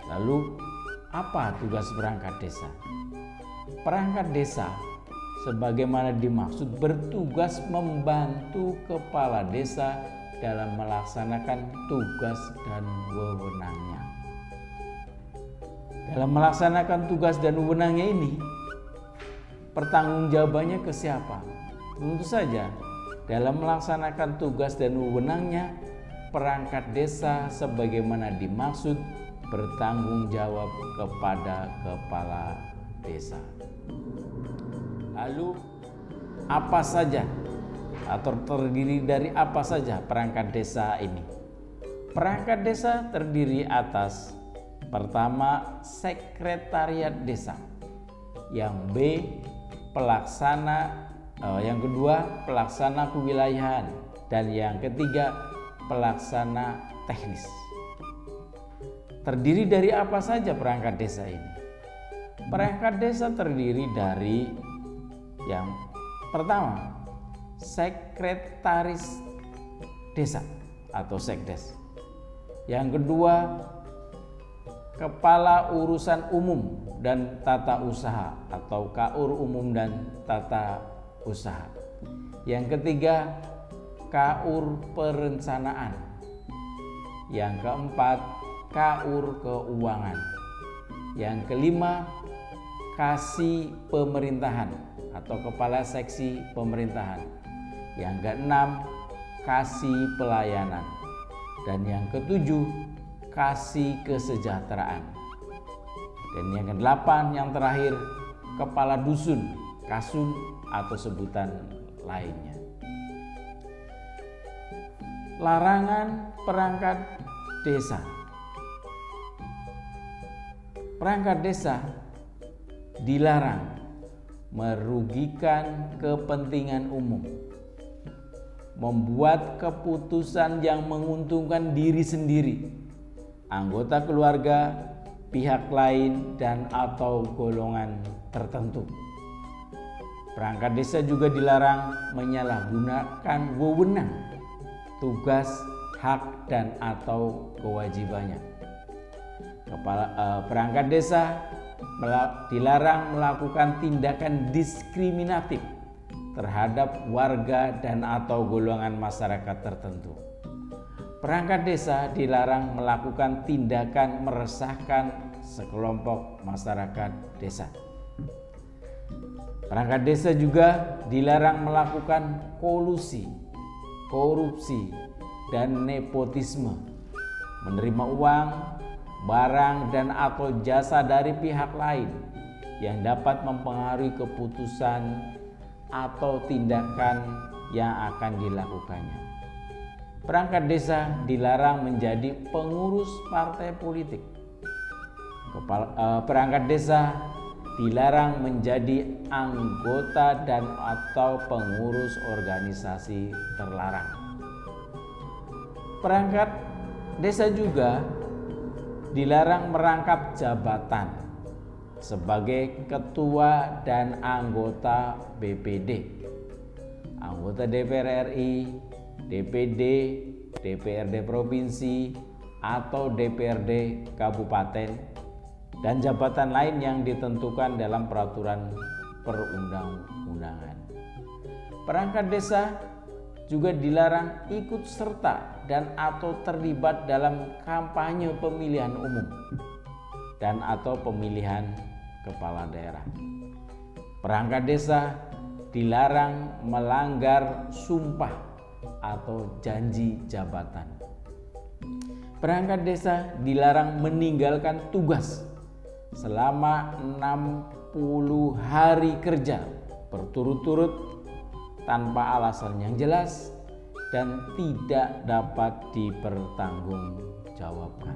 Lalu apa tugas perangkat desa? Perangkat desa sebagaimana dimaksud bertugas membantu kepala desa dalam melaksanakan tugas dan wewenangnya. Dalam melaksanakan tugas dan wewenangnya ini, pertanggungjawabannya ke siapa? Tentu saja dalam melaksanakan tugas dan wewenangnya, perangkat desa sebagaimana dimaksud bertanggung jawab kepada kepala desa. Lalu apa saja atau terdiri dari apa saja perangkat desa ini? Perangkat desa terdiri atas pertama sekretariat desa, yang B yang kedua pelaksana kewilayahan, dan yang ketiga pelaksana teknis. Terdiri dari apa saja perangkat desa ini? Perangkat desa terdiri dari yang pertama, sekretaris desa atau sekdes. Yang kedua, kepala urusan umum dan tata usaha atau KUR umum dan tata usaha. Yang ketiga, KUR perencanaan. Yang keempat, KUR keuangan. Yang kelima, Kasih pemerintahan atau kepala seksi pemerintahan. Yang keenam, Kasih pelayanan. Dan yang ketujuh, Kasih kesejahteraan. Dan yang kedelapan, yang terakhir, kepala dusun, kasum atau sebutan lainnya. Larangan perangkat desa. Perangkat desa dilarang merugikan kepentingan umum, membuat keputusan yang menguntungkan diri sendiri, anggota keluarga, pihak lain, dan atau golongan tertentu. Perangkat desa juga dilarang menyalahgunakan wewenang, tugas, hak, dan atau kewajibannya. Perangkat desa dilarang melakukan tindakan diskriminatif terhadap warga dan atau golongan masyarakat tertentu. Perangkat desa dilarang melakukan tindakan meresahkan sekelompok masyarakat desa. Perangkat desa juga dilarang melakukan kolusi, korupsi, dan nepotisme, menerima uang, barang, dan atau jasa dari pihak lain yang dapat mempengaruhi keputusan atau tindakan yang akan dilakukannya. Perangkat desa dilarang menjadi pengurus partai politik. Perangkat desa dilarang menjadi anggota dan atau pengurus organisasi terlarang. Perangkat desa juga dilarang merangkap jabatan sebagai ketua dan anggota BPD, anggota DPR RI, DPD, DPRD provinsi, atau DPRD kabupaten, dan jabatan lain yang ditentukan dalam peraturan perundang-undangan. Perangkat desa juga dilarang ikut serta dan atau terlibat dalam kampanye pemilihan umum dan atau pemilihan kepala daerah. Perangkat desa dilarang melanggar sumpah atau janji jabatan. Perangkat desa dilarang meninggalkan tugas selama 60 hari kerja berturut-turut tanpa alasan yang jelas dan tidak dapat dipertanggungjawabkan.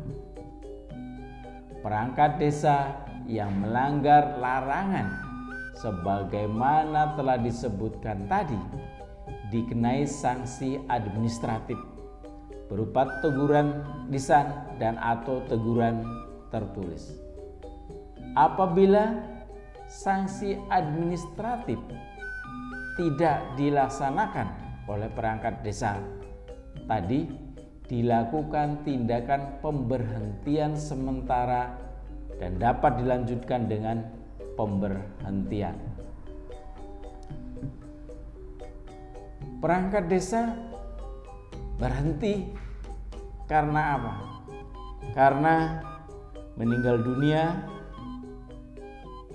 Perangkat desa yang melanggar larangan sebagaimana telah disebutkan tadi dikenai sanksi administratif berupa teguran lisan dan atau teguran tertulis. Apabila sanksi administratif tidak dilaksanakan oleh perangkat desa tadi, dilakukan tindakan pemberhentian sementara dan dapat dilanjutkan dengan pemberhentian. Perangkat desa berhenti karena apa? Karena meninggal dunia,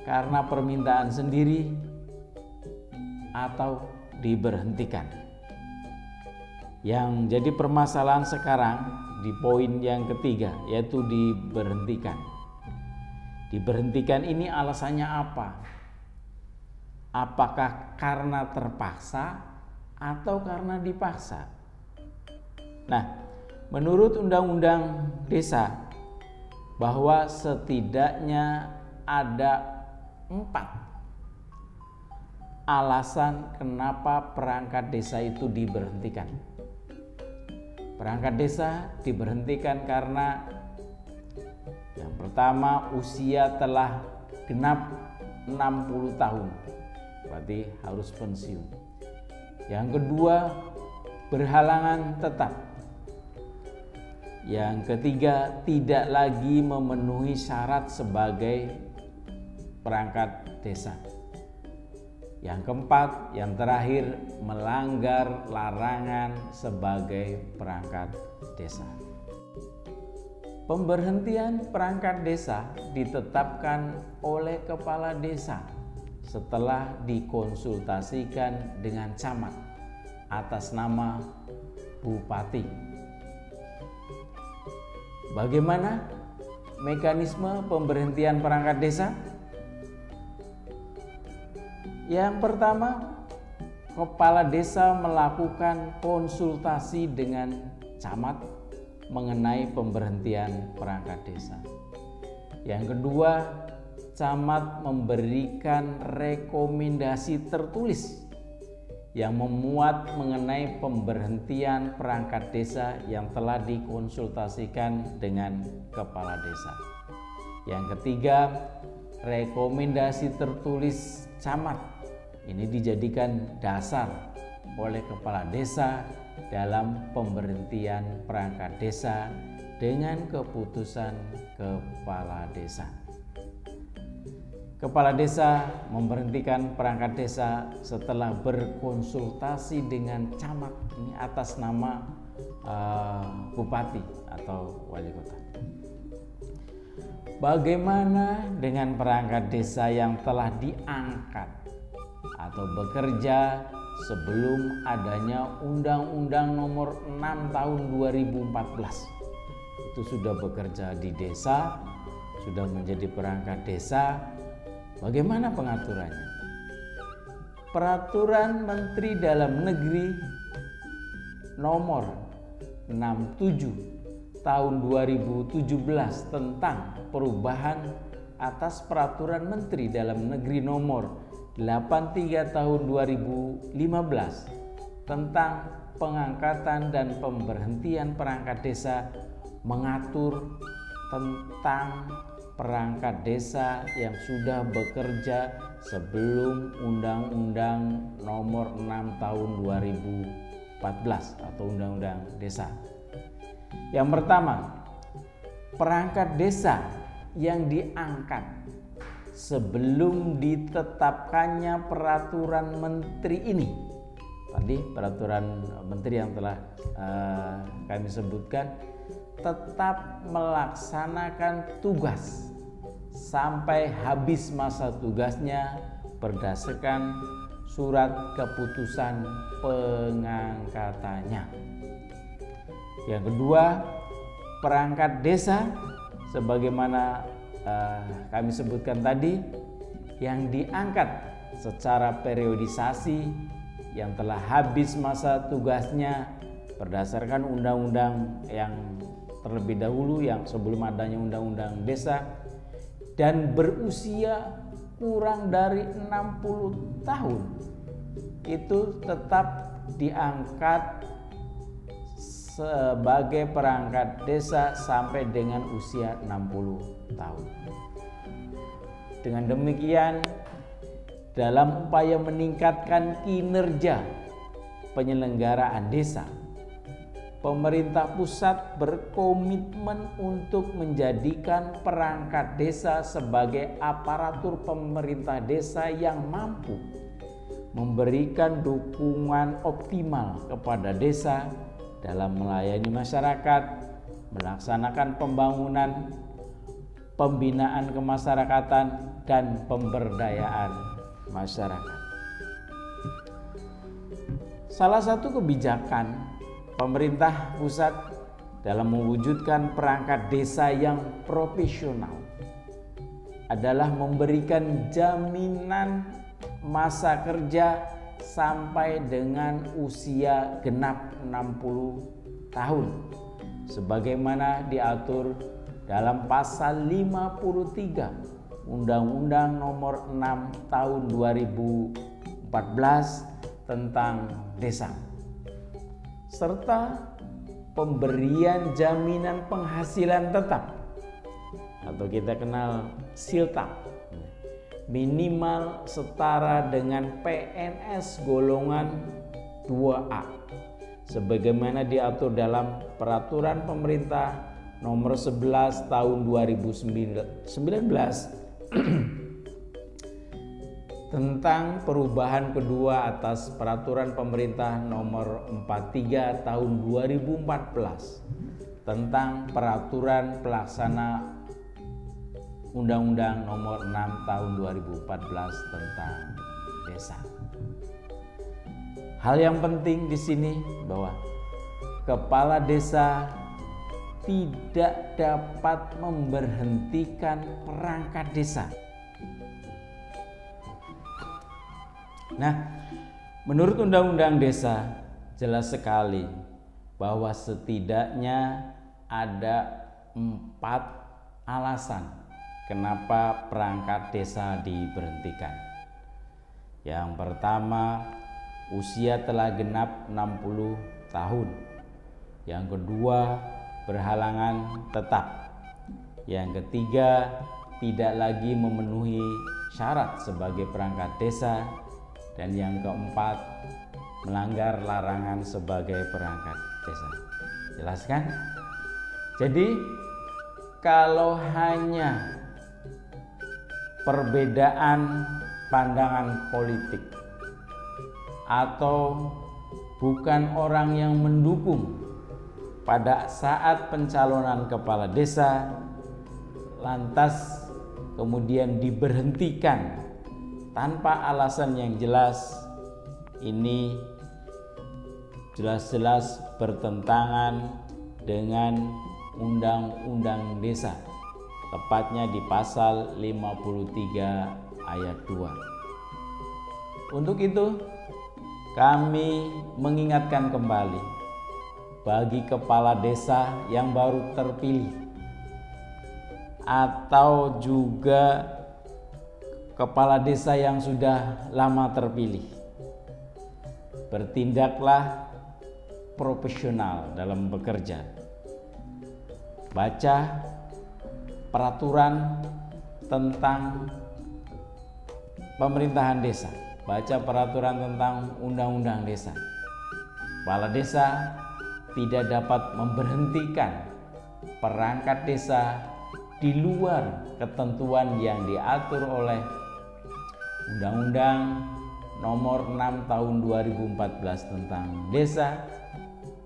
karena permintaan sendiri, atau diberhentikan. Yang jadi permasalahan sekarang di poin yang ketiga, yaitu diberhentikan. Diberhentikan ini alasannya apa? Apakah karena terpaksa atau karena dipaksa? Nah, menurut Undang-Undang Desa bahwa setidaknya ada 4 alasan kenapa perangkat desa itu diberhentikan. Perangkat desa diberhentikan karena yang pertama, usia telah genap 60 tahun, berarti harus pensiun. Yang kedua, berhalangan tetap. Yang ketiga, tidak lagi memenuhi syarat sebagai perangkat desa. Yang keempat, yang terakhir, melanggar larangan sebagai perangkat desa. Pemberhentian perangkat desa ditetapkan oleh kepala desa setelah dikonsultasikan dengan camat atas nama bupati. Bagaimana mekanisme pemberhentian perangkat desa? Yang pertama, kepala desa melakukan konsultasi dengan camat mengenai pemberhentian perangkat desa. Yang kedua, camat memberikan rekomendasi tertulis yang memuat mengenai pemberhentian perangkat desa yang telah dikonsultasikan dengan kepala desa. Yang ketiga, rekomendasi tertulis camat ini dijadikan dasar oleh kepala desa dalam pemberhentian perangkat desa dengan keputusan kepala desa. Kepala desa memberhentikan perangkat desa setelah berkonsultasi dengan camat ini atas nama bupati atau wali kota. Bagaimana dengan perangkat desa yang telah diangkat atau bekerja sebelum adanya Undang-Undang Nomor 6 Tahun 2014? Itu sudah bekerja di desa, sudah menjadi perangkat desa. Bagaimana pengaturannya? Peraturan Menteri Dalam Negeri Nomor 67 Tahun 2017 tentang perubahan atas Peraturan Menteri Dalam Negeri Nomor 83 Tahun 2015 tentang pengangkatan dan pemberhentian perangkat desa mengatur tentang perangkat desa yang sudah bekerja sebelum Undang-Undang Nomor 6 Tahun 2014 atau Undang-Undang Desa. Yang pertama, perangkat desa yang diangkat sebelum ditetapkannya peraturan menteri ini. Tadi peraturan menteri yang telah kami sebutkan tetap melaksanakan tugas sampai habis masa tugasnya berdasarkan surat keputusan pengangkatannya. Yang kedua, perangkat desa sebagaimana kami sebutkan tadi yang diangkat secara periodisasi yang telah habis masa tugasnya berdasarkan undang-undang yang terlebih dahulu yang sebelum adanya Undang-Undang Desa dan berusia kurang dari 60 tahun itu tetap diangkat sebagai perangkat desa sampai dengan usia 60 tahun. Dengan demikian, dalam upaya meningkatkan kinerja penyelenggaraan desa, pemerintah pusat berkomitmen untuk menjadikan perangkat desa sebagai aparatur pemerintah desa yang mampu memberikan dukungan optimal kepada desa dalam melayani masyarakat, melaksanakan pembangunan, pembinaan kemasyarakatan, dan pemberdayaan masyarakat. Salah satu kebijakan pemerintah pusat dalam mewujudkan perangkat desa yang profesional adalah memberikan jaminan masa kerja sampai dengan usia genap 60 tahun sebagaimana diatur dalam pasal 53 Undang-Undang Nomor 6 Tahun 2014 tentang desa, serta pemberian jaminan penghasilan tetap atau kita kenal siltap minimal setara dengan PNS golongan 2A sebagaimana diatur dalam Peraturan Pemerintah Nomor 11 Tahun 2019 tentang perubahan kedua atas Peraturan Pemerintah Nomor 43 Tahun 2014 tentang Peraturan Pelaksana Undang-Undang Nomor 6 Tahun 2014 tentang desa. Hal yang penting di sini bahwa kepala desa tidak dapat memberhentikan perangkat desa. Nah, menurut Undang-Undang Desa jelas sekali bahwa setidaknya ada 4 alasan kenapa perangkat desa diberhentikan. Yang pertama, usia telah genap 60 tahun. Yang kedua, berhalangan tetap. Yang ketiga, tidak lagi memenuhi syarat sebagai perangkat desa. Dan yang keempat, melanggar larangan sebagai perangkat desa. Jelas kan? Jadi kalau hanya perbedaan pandangan politik atau bukan orang yang mendukung pada saat pencalonan kepala desa lantas kemudian diberhentikan tanpa alasan yang jelas, ini jelas-jelas bertentangan dengan Undang-Undang Desa, tepatnya di pasal 53 ayat 2. Untuk itu, kami mengingatkan kembali bagi kepala desa yang baru terpilih atau juga kepala desa yang sudah lama terpilih, bertindaklah profesional dalam bekerja. Baca peraturan tentang pemerintahan desa, baca peraturan tentang undang-undang desa. Kepala desa tidak dapat memberhentikan perangkat desa di luar ketentuan yang diatur oleh Undang-Undang Nomor 6 Tahun 2014 tentang desa,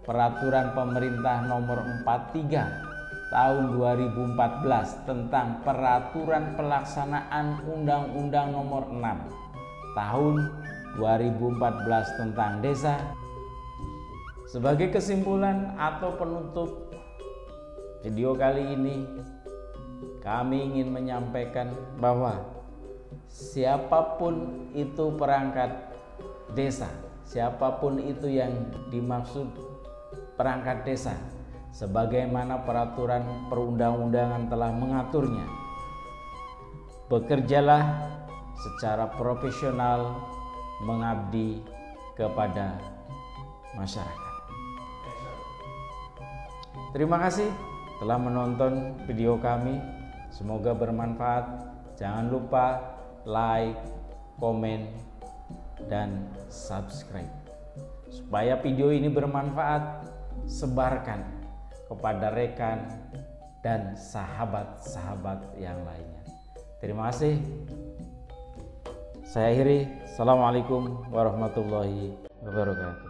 Peraturan Pemerintah Nomor 43 Tahun 2014 tentang Peraturan Pelaksanaan Undang-Undang Nomor 6 Tahun 2014 tentang desa. Sebagai kesimpulan atau penutup video kali ini, kami ingin menyampaikan bahwa siapapun itu perangkat desa, siapapun itu yang dimaksud perangkat desa, sebagaimana peraturan perundang-undangan telah mengaturnya, bekerjalah secara profesional mengabdi kepada masyarakat. Terima kasih telah menonton video kami. Semoga bermanfaat. Jangan lupa like, komen, dan subscribe. Supaya video ini bermanfaat, sebarkan kepada rekan dan sahabat-sahabat yang lainnya. Terima kasih. Saya akhiri. Assalamualaikum warahmatullahi wabarakatuh.